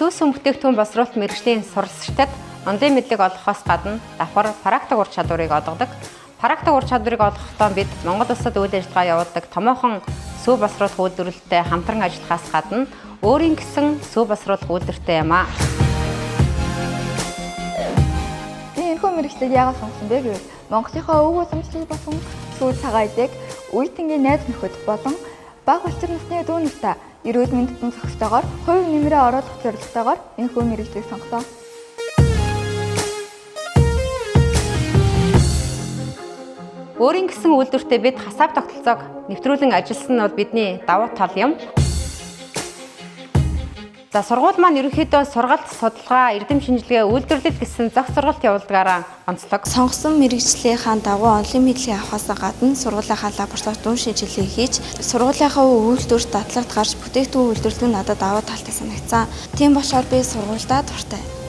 Сүүсэн бүтээгдэхүүн боловсруулалт мэргэжлийн суралцагчдад онлайн мэдлэг олгохоос гадна давхар практик ур чадварыг олгодог. Практик ур чадварыг олгохдоо бид Монгол улсад үйл ажиллагаа явуулдаг томоохон сүү боловсруулах үйлдвэрлэлтэй хамтран ажиллахаас гадна өөрийн гэсэн сүү боловсруулах үйлдвэртэй юм а. Энэхүү мэргэжлийг яагаад сонгосон бэ гэвэл Монголынхаа өв уламжлал болон сүүл цагаан эдэг, үе тэнгийн найз нөхөд болон бага болцор насны дүү нартай эрүүл мэндэд зохистойгоор хувь нэмрээ оруулах зорилготойгоор энэхүү мэргэжлийг сонгосон. Өөрийн гэсэн үйлдвэртээ бид хасаав тогтолцоог нэвтрүүлэн ажилласан нь бол бидний давуу тал юм. За сургууль маань ерөнхийдөө сургалт, судалгаа, эрдэм шинжилгээ, үйлдвэрлэл гэсэн зохис сургалт явуулдгаараа онцлог. Сонгосон мэргэжлийнхаа дагуу онлайн мэдлэгийг авахаас гадна сургуулийнхаа лабораторид дүн шинжилгээ хийж, сургуулийнхаа үйлдвэрт дадлагт гарч бүтээгдэхүүн үйлдвэрлэх нь надад давуу талтай санагдсан. Тийм болохоор би сургуультай дуртай.